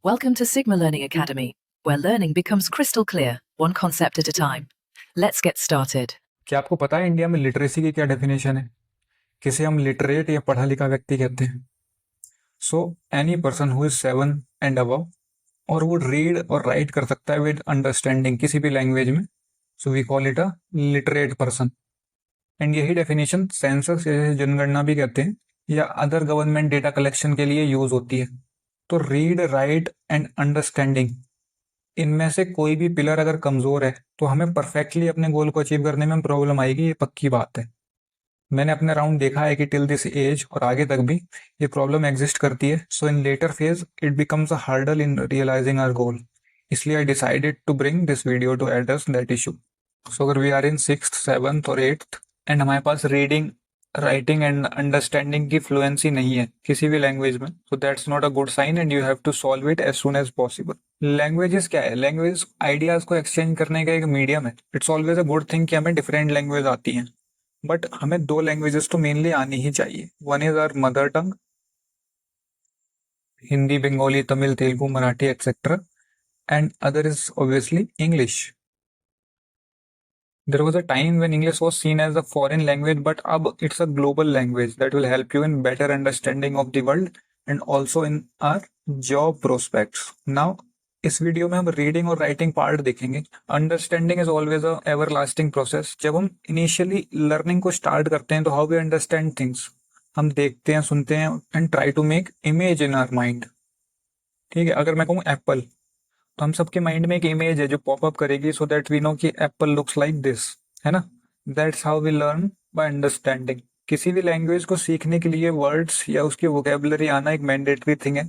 Welcome to Sigma Learning Academy, where learning becomes crystal clear, one concept at a time. Let's get started. क्या आपको पता है India में literacy की क्या डेफिनेशन है? किसे हम लिटरेट या पढ़ा लिखा व्यक्ति कहते हैं? So any person who is 7 and above और वो रीड और राइट कर सकता है विद अंडरस्टैंडिंग किसी भी लैंग्वेज में, so we call it a literate person. And यही डेफिनेशन सेंसस जैसे जनगणना भी कहते हैं या अदर गवर्नमेंट डेटा कलेक्शन के लिए यूज होती है। तो रीड, राइट एंड अंडरस्टैंडिंग, इनमें से कोई भी पिलर अगर कमजोर है तो हमें परफेक्टली अपने गोल को अचीव करने में प्रॉब्लम आएगी, ये पक्की बात है। मैंने अपने अराउंड देखा है कि टिल दिस एज और आगे तक भी ये प्रॉब्लम एग्जिस्ट करती है। So in later phase it becomes a hurdle in realising our goal. इसलिए I decided to bring this video to address that issue. So अगर we are in 6th 7th और 8th एंड हमारे पास reading, writing and understanding की fluency नहीं है किसी भी language में, so that's not a good sign and you have to solve it as soon as possible. Languages क्या है? लैंग्वेज आइडियाज को एक्सचेंज करने का एक मीडियम है। It's always a good thing कि हमें डिफरेंट लैंग्वेज आती हैं, बट हमें दो लैंग्वेजेस तो मेनली आनी ही चाहिए। One is our mother tongue, Hindi, Bengali, Tamil, Telugu, Marathi etcetera, and other is obviously English. There was a time when English was seen as a foreign language, but अब it's a global language that will help you in better understanding of the world and also in our job prospects. Now, इस video में हम reading और writing part देखेंगे। Understanding is always a everlasting process. जब हम initially learning को start करते हैं तो हाउ वी अंडरस्टैंड थिंग्स, हम देखते हैं, सुनते हैं and try to make image in our mind. ठीक है, अगर मैं कहूँ एप्पल, तो हम सबके माइंड में एक इमेज है जो पॉपअप करेगी, सो दैट वी नो कि एप्पल लुक्स लाइक दिस, है ना? That's how we learn, by understanding. किसी भी लैंग्वेज को सीखने के लिए वर्ड्स या उसकी वोकेबलरी आना एक मैंडेटरी थिंग है,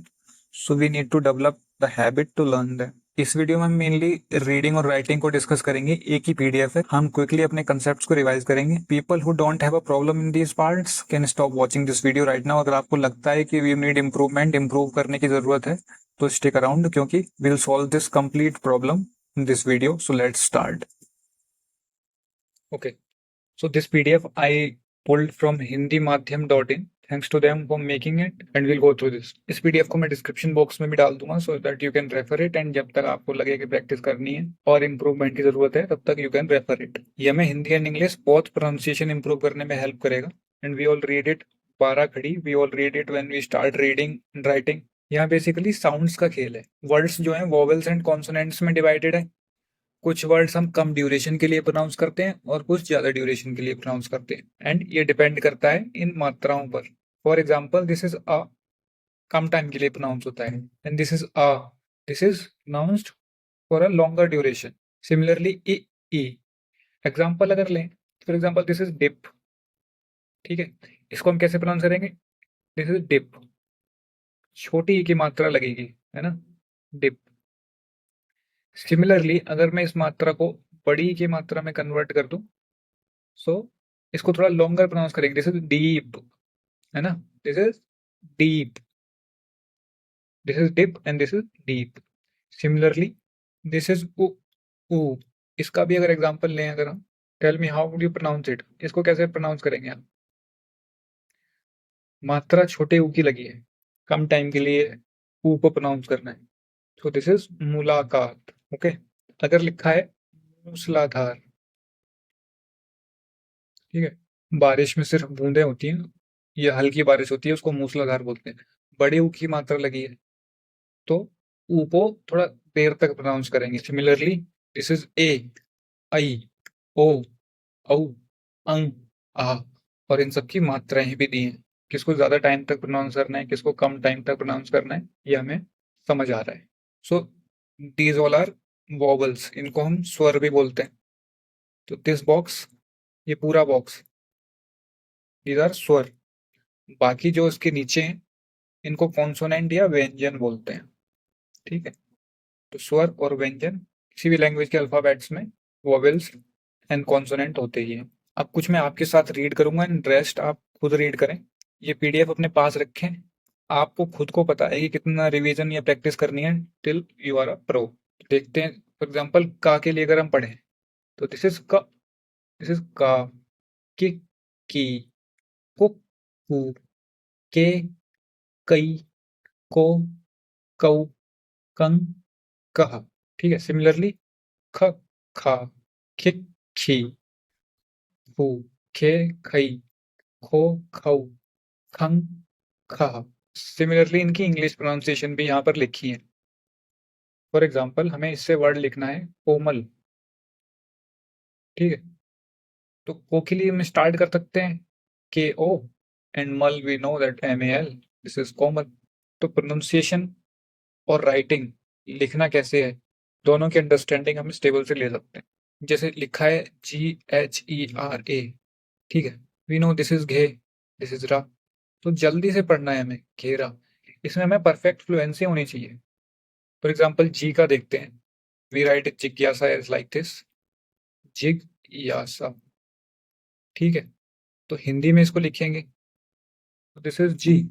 so we need to develop the habit to learn that. इस वीडियो में हम मेनली रीडिंग और राइटिंग को डिस्कस करेंगे। एक ही पीडीएफ है, हम क्विकली अपने कंसेप्ट्स को रिवाइज करेंगे। People who don't have a problem in these parts can stop watching this video right now. अगर आपको लगता है कि वी नीड इम्प्रूवमेंट, इम्प्रूव करने की जरूरत है, तो स्टिक अराउंड, क्योंकि we'll solve this complete problem in this video. So let's start. Okay, so this PDF I pulled from hindimadhyam.in. Thanks to them for making it, and we'll go through this. इस PDF को मैं description box में भी डाल दूंगा, so that you can refer it, and जब तक आपको लगे कि प्रैक्टिस करनी है और इम्प्रूवमेंट की जरूरत है, तब तक you can refer it. ये हमें Hindi and English both pronunciation improve करने में हेल्प करेगा, and we all read it 12 खड़ी, we all read it when we start reading and writing. यहाँ बेसिकली साउंड्स का खेल है। वर्ड्स जो हैं वोवेल्स एंड कॉन्सोनेंट्स में डिवाइडेड है। कुछ वर्ड्स हम कम ड्यूरेशन के लिए प्रोनाउंस करते हैं और कुछ ज्यादा ड्यूरेशन के लिए प्रोनाउंस करते हैं, एंड ये डिपेंड करता है इन मात्राओं पर। For example, this is a, कम टाइम के लिए प्रोनाउंस होता है, and this is pronounced for a longer duration. Similarly ई एग्जाम्पल अगर लें, for example this is dip. ठीक है, इसको हम कैसे प्रोनाउंस करेंगे? दिस इज डिप, छोटी ई की मात्रा लगेगी, है ना, डिप। सिमिलरली अगर मैं इस मात्रा को बड़ी की मात्रा में कन्वर्ट कर दूं, सो इसको थोड़ा लॉन्गर प्रोनाउंस करेंगे, दिस इज डीप, है ना, this is deep, this is dip and this is deep. Similarly this is उ, ऊ। इसका भी अगर एग्जांपल लें, अगर हम, tell me how would you pronounce it, इसको कैसे प्रोनाउंस करेंगे आप? मात्रा छोटे ऊ की लगी है, कम टाइम के लिए ऊ को प्रोनाउंस करना है, सो दिस इज मुलाकात। ओके, अगर लिखा है मूसलाधार, ठीक है, बारिश में सिर्फ बूंदें होती हैं, ये हल्की बारिश होती है, उसको मूसलाधार बोलते हैं। बड़ी ऊ की मात्रा लगी है, तो ऊ को थोड़ा देर तक प्रोनाउंस करेंगे। सिमिलरली दिस इज ए, आई, ओ, औ, अंग, आ, और इन सब की मात्राएं भी दी हैं। किसको ज्यादा टाइम तक प्रोनाउंस करना है, किसको कम टाइम तक प्रोनाउंस करना है, ये हमें समझ आ रहा है। So these all are vowels, इनको हम स्वर भी बोलते हैं। तो दिस बॉक्स, ये पूरा बॉक्स, दीज आर स्वर। बाकी जो इसके नीचे हैं, इनको कॉन्सोनेंट या व्यंजन बोलते हैं। ठीक है, तो स्वर और व्यंजन किसी भी लैंग्वेज के अल्फाबेट्स में वोवेल्स एंड कॉन्सोनेंट होते ही हैं। अब कुछ मैं आपके साथ रीड करूंगा एंड रेस्ट आप खुद रीड करें। ये पीडीएफ अपने पास रखें, आपको खुद को पता है कि कितना रिवीजन या प्रैक्टिस करनी है till you are a pro. देखते हैं, फॉर एग्जाम्पल का के लिए अगर हम पढ़ें, तो दिस इज क, दिस इज का, कि, को, के, कई, को, कऊ, कंग कह, ठीक है। सिमिलरली ख खा खिक खी फू खे खई खो खऊ खंग खा। सिमिलरली इनकी इंग्लिश प्रोनाउंसिएशन भी यहाँ पर लिखी है। फॉर एग्जाम्पल हमें इससे वर्ड लिखना है कोमल, ठीक है। तो को के लिए हम स्टार्ट कर सकते हैं के ओ, एंड मल we know that M A L, this is Komal. तो प्रोनाउंसिएशन और राइटिंग, लिखना कैसे है, दोनों की अंडरस्टैंडिंग हम इस टेबल से ले सकते हैं। जैसे लिखा है GHERA, ठीक है। वी नो दिस इज घे, दिस इज रा। तो जल्दी से पढ़ना है हमें, घेरा। इसमें हमें परफेक्ट फ्लुएंसी होनी चाहिए। फॉर एग्जाम्पल जी का देखते हैं, वी राइट जिज्ञासा इज लाइक दिस, जिग यासा, ठीक है। तो हिंदी में इसको लिखेंगे, दिस इज जी,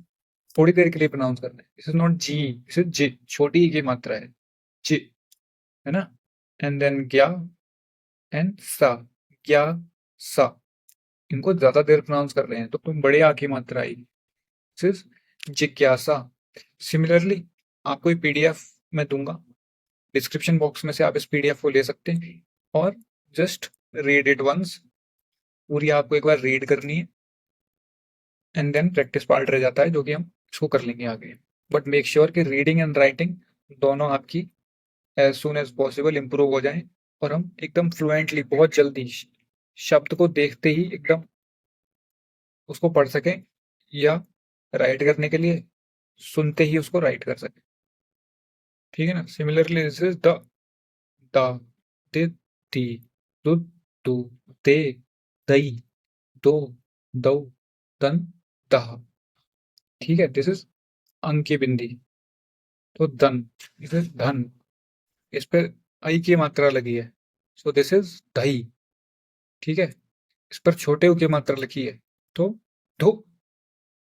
थोड़ी देर के लिए प्रोनाउंस करना है। This is not G, this is G, छोटी ई की मात्रा है, जी, है ना। एंड देन ज्ञा एंड सा, ज्ञा सा। इनको ज्यादा देर प्रोनाउंस कर रहे हैं तो तुम बड़े आ की मात्रा आई, दिस इज जिज्ञासा। सिमिलरली आपको ये पीडीएफ मैं दूंगा, डिस्क्रिप्शन बॉक्स में से आप इस पीडीएफ को ले सकते हैं और जस्ट रीड इट वंस। पूरी आपको एक बार रीड करनी है, एंड देन प्रैक्टिस पार्ट रह जाता है जो कि हम इसको कर लेंगे आगे। बट मेक श्योर कि रीडिंग एंड राइटिंग दोनों आपकी as soon as possible improve हो जाए, और हम एकदम फ्लुएंटली बहुत जल्दी शब्द को देखते ही एकदम उसको पढ़ सकें, या राइट करने के लिए सुनते ही उसको राइट कर सकें, ठीक है ना। सिमिलरली दिस इज द, दा, दि, दी, दु, दू, दे, दई, दो, दौ, दन, दह, ठीक है। दिस इज अंक की बिंदी, तो दन, दिस इज धन। इस पर आई की मात्रा लगी है, सो दिस इज दही, ठीक है। इस पर छोटे ऊ की मात्रा लिखी है, तो धो,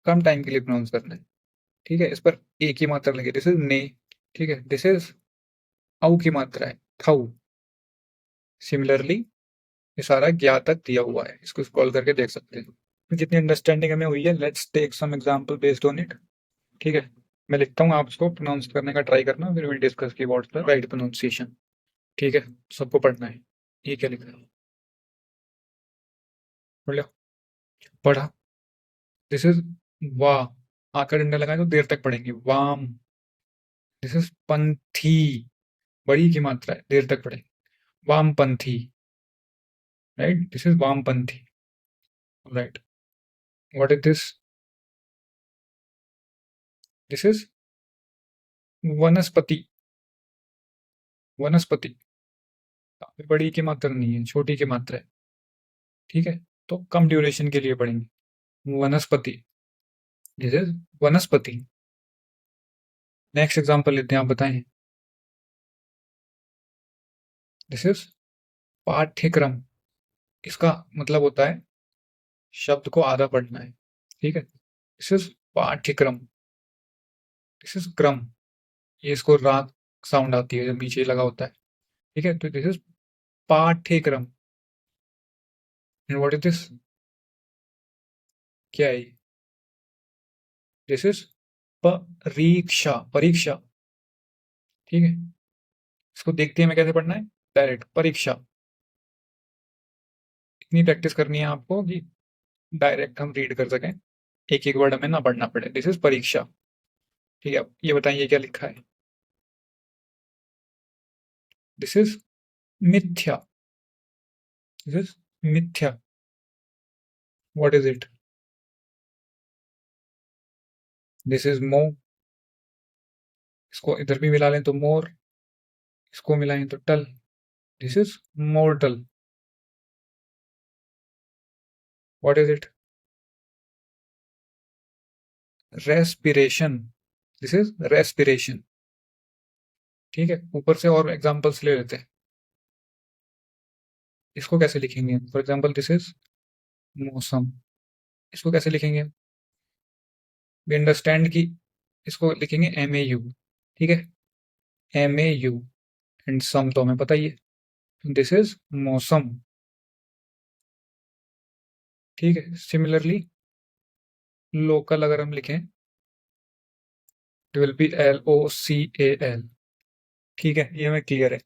कम टाइम के लिए प्रोनाउंस करना है, ठीक है। इस पर ए की मात्रा लगी, दिस इज ने, ठीक है। दिस इज औ की मात्रा है, थऊ। सिमिलरली ये सारा ज्ञा तक दिया हुआ है, इसको स्क्रॉल करके देख सकते हैं। जितनी अंडरस्टैंडिंग हमें हुई है, let's take some example based on it, ठीक है। मैं लिखता हूँ, आप इसको प्रोनाउंस करने का ट्राई करना, फिर विल डिस्कस कीवर्ड्स पर राइट प्रोनाउंसिएशन, ठीक है। सबको पढ़ना है। ये क्या लिखा है, पढ़ लो, पढ़ा। दिस इज वाह, आकर डंडा लगाए तो देर तक पढ़ेंगे, वाम। दिस इज पंथी, बड़ी की मात्रा है, देर तक पढ़ेंगे, वामपंथी, राइट। दिस इज वामपंथी, right. What is this, this is वनस्पति, वनस्पति। बड़ी की मात्रा नहीं है, छोटी की मात्रा है, ठीक है। तो कम ड्यूरेशन के लिए पढ़ेंगे, वनस्पति, दिस इज वनस्पति। नेक्स्ट एग्जांपल लेते हैं, आप बताएं। दिस इज पाठ्यक्रम, इसका मतलब होता है शब्द को आधा पढ़ना है, ठीक है। दिस इज पाठ्यक्रम, दिस इज क्रम, ये इसको राग साउंड आती है जब नीचे लगा होता है, ठीक है। तो दिस इज पाठ्यक्रम। एंड व्हाट इज दिस, क्या है, दिस इज परीक्षा, परीक्षा, ठीक है। इसको देखते हैं मैं कैसे पढ़ना है, डायरेक्ट परीक्षा। इतनी प्रैक्टिस करनी है आपको कि डायरेक्ट हम रीड कर सकें, एक एक वर्ड हमें ना पढ़ना पड़े। दिस इज परीक्षा, ठीक है। ये बताइए क्या लिखा है, दिस इज मिथ्या, दिस इज मिथ्या। What is it, this is मो, इसको इधर भी मिला लें तो मोर, इसको मिलाएं तो टल, this is mortar. What is it, respiration, this is respiration, ठीक है। ऊपर से और एग्जांपल्स ले लेते हैं। इसको कैसे लिखेंगे, फॉर एग्जांपल दिस इज मौसम, इसको कैसे लिखेंगे, वी अंडरस्टैंड की इसको लिखेंगे MAU, ठीक है, MAU। एंड सम तो हमें पता ही है, दिस इज मौसम, ठीक है। सिमिलरली लोकल अगर हम लिखें, इट विल बी LOCAL, ठीक है, ये हमें क्लियर है।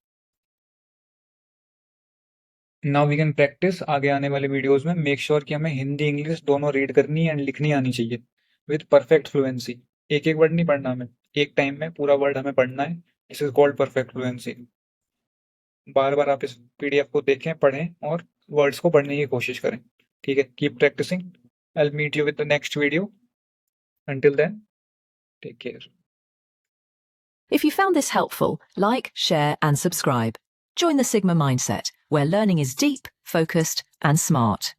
नाउ वी कैन प्रैक्टिस आगे आने वाले वीडियोस में। मेक श्योर कि हमें हिंदी इंग्लिश दोनों रीड करनी एंड लिखनी आनी चाहिए विद परफेक्ट फ्लुएंसी। एक एक वर्ड नहीं पढ़ना हमें, एक टाइम में पूरा वर्ड हमें पढ़ना है। This is called perfect fluency. बार बार आप इस पीडीएफ को देखें, पढ़ें और वर्ड्स को पढ़ने की कोशिश करें। ठीक है, keep practising. I will meet you with the next video. Until then, take care. If you found this helpful, like, share, and subscribe. Join the Sigma Mindset, where learning is deep, focused, and smart.